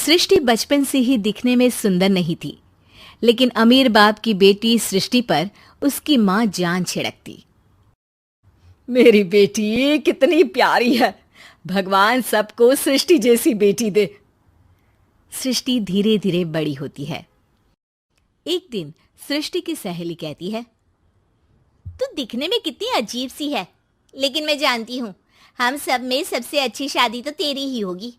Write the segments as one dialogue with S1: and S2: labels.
S1: सृष्टि बचपन से ही दिखने में सुंदर नहीं थी, लेकिन अमीर बाप की बेटी सृष्टि पर उसकी माँ जान छिड़कती।
S2: मेरी बेटी कितनी प्यारी है, भगवान सबको सृष्टि जैसी बेटी दे।
S1: सृष्टि धीरे धीरे बड़ी होती है। एक दिन सृष्टि की सहेली कहती है,
S3: तू दिखने में कितनी अजीब सी है, लेकिन मैं जानती हूँ हम सब में सबसे अच्छी शादी तो तेरी ही होगी।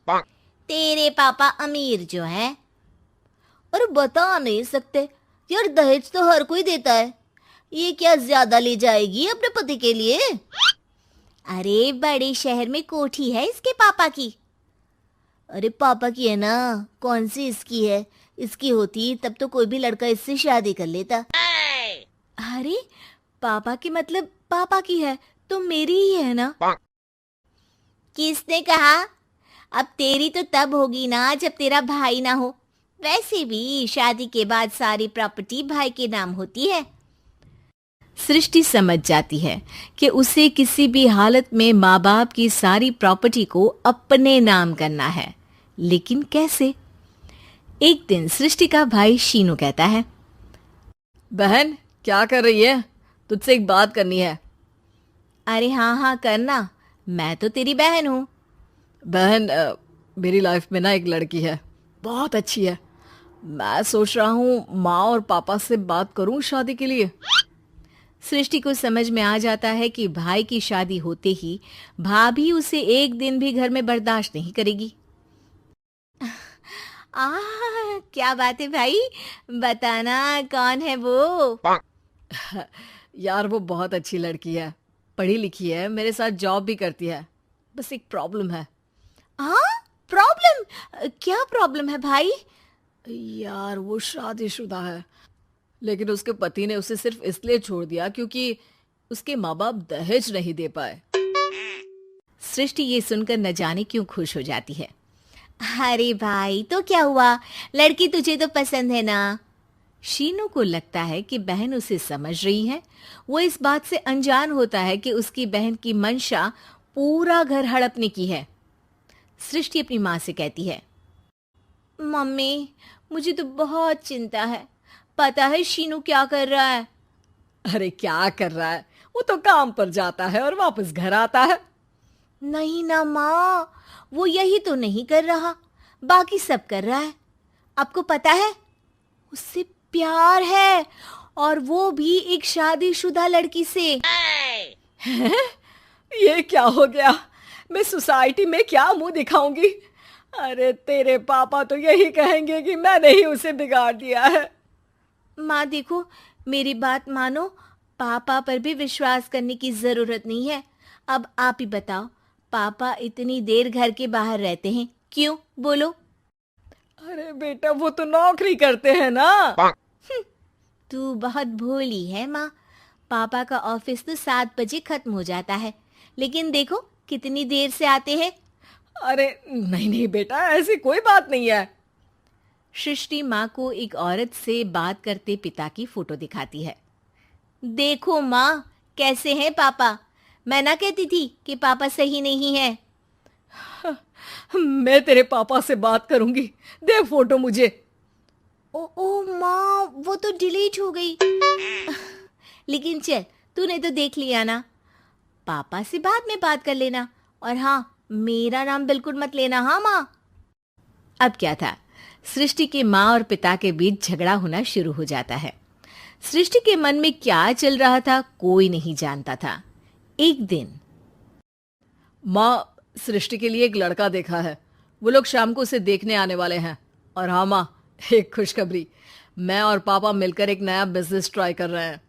S3: तेरे पापा अमीर जो है। और बता नहीं सकते यार, दहेज तो हर कोई देता है, ये क्या ज्यादा ले जाएगी अपने पति के लिए? अरे बड़े शहर में कोठी है इसके पापा की। अरे पापा की है ना, कौन सी इसकी है? इसकी होती तब तो कोई भी लड़का इससे शादी कर लेता।
S1: अरे पापा की मतलब पापा की है तो मेरी ही है ना?
S3: किसने कहा? अब तेरी तो तब होगी ना जब तेरा भाई ना हो। वैसे भी शादी के बाद सारी प्रॉपर्टी भाई के नाम होती है।
S1: सृष्टि समझ जाती है कि उसे किसी भी हालत में माँ बाप की सारी प्रॉपर्टी को अपने नाम करना है, लेकिन कैसे? एक दिन सृष्टि का भाई शीनू कहता है,
S2: बहन क्या कर रही है? तुझसे एक बात करनी है।
S1: अरे हाँ हाँ करना, मैं तो तेरी बहन हूँ।
S2: बहन मेरी लाइफ में ना एक लड़की है, बहुत अच्छी है। मैं सोच रहा हूँ माँ और पापा से बात करूँ शादी के लिए।
S1: सृष्टि को समझ में आ जाता है कि भाई की शादी होते ही भाभी उसे एक दिन भी घर में बर्दाश्त नहीं करेगी। क्या बात है भाई, बताना कौन है वो?
S2: यार वो बहुत अच्छी लड़की है, पढ़ी लिखी है, मेरे साथ जॉब भी करती है। बस एक प्रॉब्लम है।
S1: प्रॉब्लम? क्या प्रॉब्लम है भाई?
S2: यार वो शादीशुदा है, लेकिन उसके पति ने उसे सिर्फ इसलिए छोड़ दिया क्योंकि उसके माँ बाप दहेज नहीं दे पाए।
S1: सृष्टि ये सुनकर न जाने क्यों खुश हो जाती है। अरे भाई तो क्या हुआ, लड़की तुझे तो पसंद है ना? शीनू को लगता है कि बहन उसे समझ रही है। वो इस बात से अनजान होता है कि उसकी बहन की मंशा पूरा घर हड़पने की है। सृष्टि अपनी माँ से कहती है, मम्मी मुझे तो बहुत चिंता है, पता है शीनू क्या कर रहा है?
S2: अरे क्या कर रहा है, वो तो काम पर जाता है और वापस घर आता है।
S1: नहीं ना माँ, वो यही तो नहीं कर रहा, बाकी सब कर रहा है। आपको पता है उससे प्यार है, और वो भी एक शादीशुदा लड़की से।
S2: ये क्या हो गया, मैं सोसाइटी में क्या मुंह दिखाऊंगी? अरे तेरे पापा तो यही कहेंगे कि मैंने ही उसे बिगाड़ दिया है।
S1: माँ देखो, मेरी बात मानो, पापा पर भी विश्वास करने की जरूरत नहीं है। अब आप ही बताओ, पापा इतनी देर घर के बाहर रहते हैं क्यों, बोलो?
S2: अरे बेटा वो तो नौकरी करते हैं ना।
S1: तू बहुत भोली है माँ, पापा का ऑफिस तो 7 बजे खत्म हो जाता है, लेकिन देखो कितनी देर से आते हैं।
S2: अरे नहीं नहीं बेटा, ऐसी कोई बात नहीं है।
S1: सृष्टि माँ को एक औरत से बात करते पिता की फोटो दिखाती है। देखो माँ कैसे हैं पापा, मैं ना कहती थी कि पापा सही नहीं है।
S2: मैं तेरे पापा से बात करूंगी, दे फोटो मुझे।
S1: ओ माँ, वो तो डिलीट हो गई। लेकिन चल, तूने तो देख लिया ना, पापा से बाद में बात कर लेना, और हाँ मेरा नाम बिल्कुल मत लेना। हाँ माँ। अब क्या था, सृष्टि के माँ और पिता के बीच झगड़ा होना शुरू हो जाता है। सृष्टि के मन में क्या चल रहा था कोई नहीं जानता था। एक दिन,
S2: माँ सृष्टि के लिए एक लड़का देखा है, वो लोग शाम को उसे देखने आने वाले हैं। और हाँ माँ, एक खुशखबरी, मैं और पापा मिलकर एक नया बिजनेस ट्राई कर रहे हैं।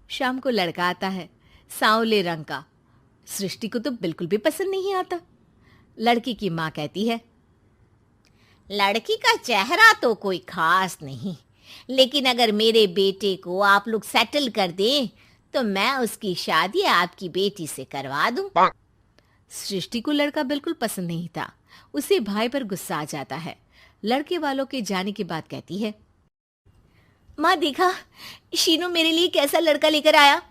S1: शाम को लड़का आता है, सांवले रंग का। सृष्टि को तो बिल्कुल भी पसंद नहीं आता। लड़की की माँ कहती है,
S3: लड़की का चेहरा तो कोई खास नहीं, लेकिन अगर मेरे बेटे को आप लोग सेटल कर दें तो मैं उसकी शादी आपकी बेटी से करवा दूं।
S1: सृष्टि को लड़का बिल्कुल पसंद नहीं था। उसे भाई पर गुस्सा आ जाता है। लड़के वालों के जाने के बाद कहती है, माँ देखा शीनू मेरे लिए कैसा लड़का लेकर आया,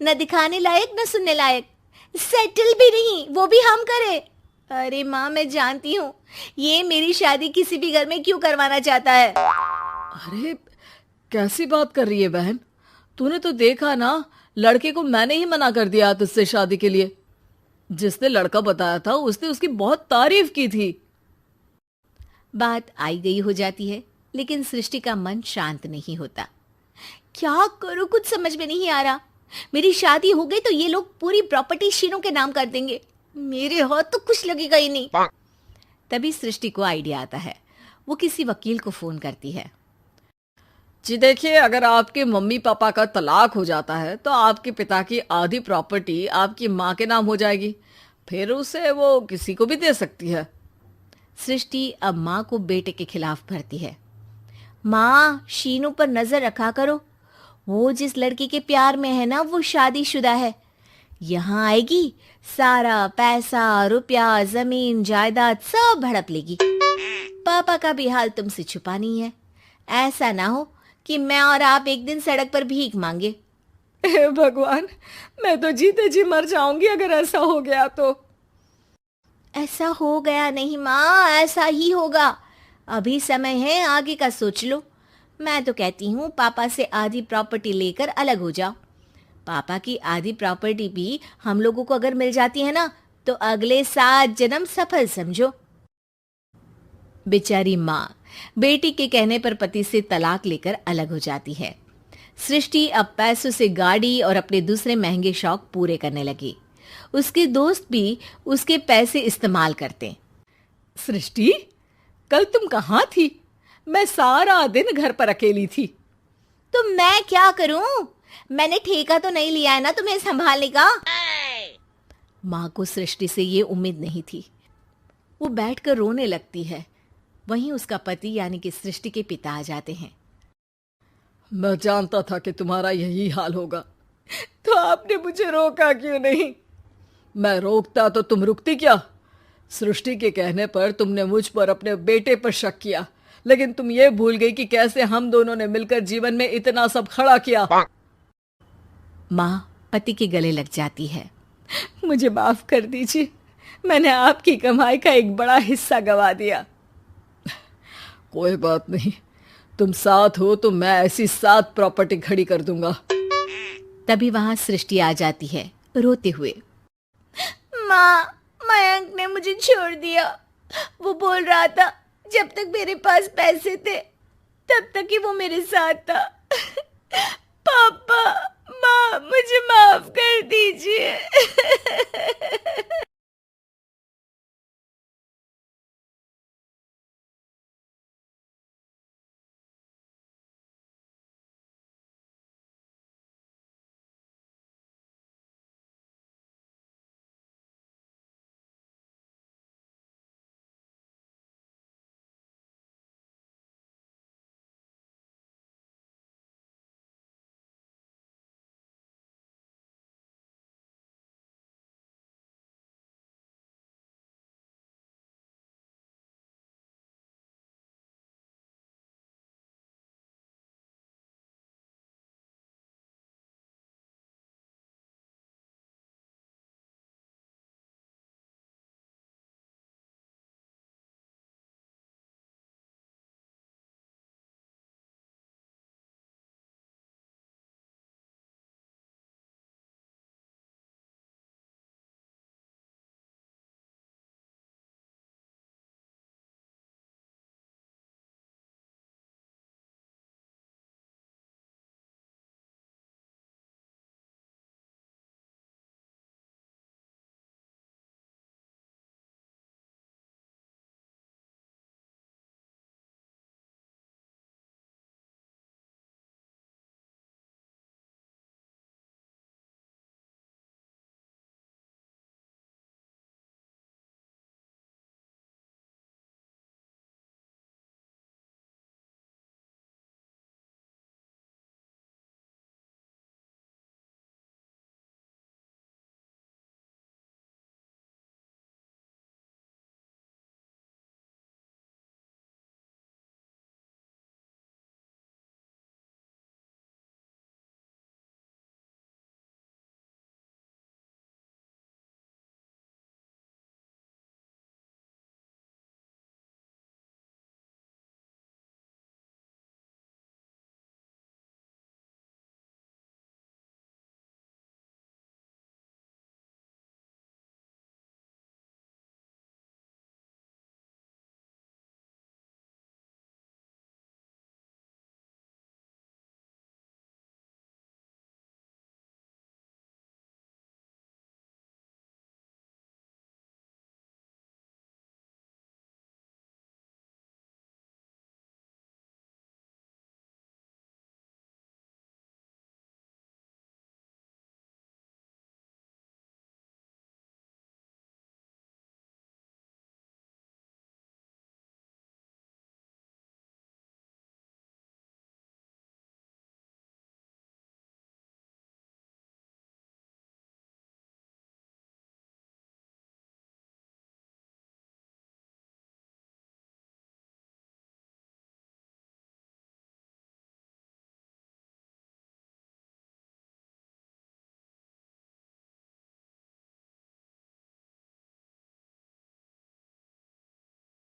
S1: न दिखाने लायक न सुनने लायक, सेटल भी नहीं, वो भी हम करे।
S3: अरे माँ, मैं जानती हूँ ये मेरी शादी किसी भी घर में क्यों करवाना चाहता है।
S2: अरे कैसी बात कर रही है बहन? तूने तो देखा ना, लड़के को मैंने ही मना कर दिया तुझसे शादी के लिए। जिसने लड़का बताया था उसने उसकी बहुत तारीफ की थी।
S1: बात आई गई हो जाती है, लेकिन सृष्टि का मन शांत नहीं होता। क्या करूं, कुछ समझ में नहीं आ रहा। मेरी शादी हो गई तो ये लोग पूरी प्रॉपर्टी शीनू के नाम कर देंगे, मेरे हाथ तो कुछ लगेगा ही नहीं। तभी सृष्टि को आइडिया आता है। वो किसी वकील को फोन करती है।
S2: जी देखिए, अगर आपके मम्मी पापा का तलाक हो जाता है तो आपके पिता की आधी प्रॉपर्टी आपकी माँ के नाम हो जाएगी, फिर उसे वो किसी को भी दे सकती है।
S1: सृष्टि अब माँ को बेटे के खिलाफ भरती है। माँ, शीनू पर नजर रखा करो, वो जिस लड़की के प्यार में है ना वो शादीशुदा है। यहाँ आएगी, सारा पैसा रुपया जमीन जायदाद सब हड़प लेगी। पापा का भी हाल तुमसे छुपा नहीं है। ऐसा ना हो कि मैं और आप एक दिन सड़क पर भीख मांगे।
S2: हे भगवान, मैं तो जीते जी मर जाऊंगी अगर ऐसा हो गया तो।
S1: ऐसा हो गया नहीं माँ, ऐसा ही होगा। अभी समय है, आगे का सोच लो। मैं तो कहती हूँ पापा से आधी प्रॉपर्टी लेकर अलग हो जाओ। पापा की आधी प्रॉपर्टी भी हम लोगों को अगर मिल जाती है ना तो अगले 7 जन्म सफल समझो। बेचारी माँ बेटी के कहने पर पति से तलाक लेकर अलग हो जाती है। सृष्टि अब पैसों से गाड़ी और अपने दूसरे महंगे शौक पूरे करने लगी। उसके दोस्त भी उसके पैसे इस्तेमाल करते।
S2: सृष्टि, कल तुम कहाँ थी? मैं सारा दिन घर पर अकेली थी।
S3: तो मैं क्या करूं? मैंने ठेका तो नहीं लिया है ना तुम्हें संभालने का।
S1: माँ को सृष्टि से ये उम्मीद नहीं थी। वो बैठकर रोने लगती है। वहीं उसका पति यानी कि सृष्टि के पिता आ जाते हैं।
S2: मैं जानता था कि तुम्हारा यही हाल होगा, तो आपने मुझे रोका क्यों नहीं? मैं रोकता तो तुम रुकती क्या? सृष्टि के कहने पर तुमने मुझ पर अपने बेटे पर शक किया, लेकिन तुम ये भूल गई कि कैसे हम दोनों ने मिलकर जीवन में इतना सब खड़ा किया।
S1: माँ पति के गले लग जाती है।
S2: मुझे माफ कर दीजिए, मैंने आपकी कमाई का एक बड़ा हिस्सा गवा दिया। कोई बात नहीं, तुम साथ हो तो मैं ऐसी 7 प्रॉपर्टी खड़ी कर दूंगा।
S1: तभी वहां सृष्टि आ जाती है रोते हुए।
S3: माँ, मयंक ने मुझे छोड़ दिया। वो बोल रहा था जब तक मेरे पास पैसे थे तब तक ही वो मेरे साथ था। पापा, माँ, मुझे माफ कर दीजिए।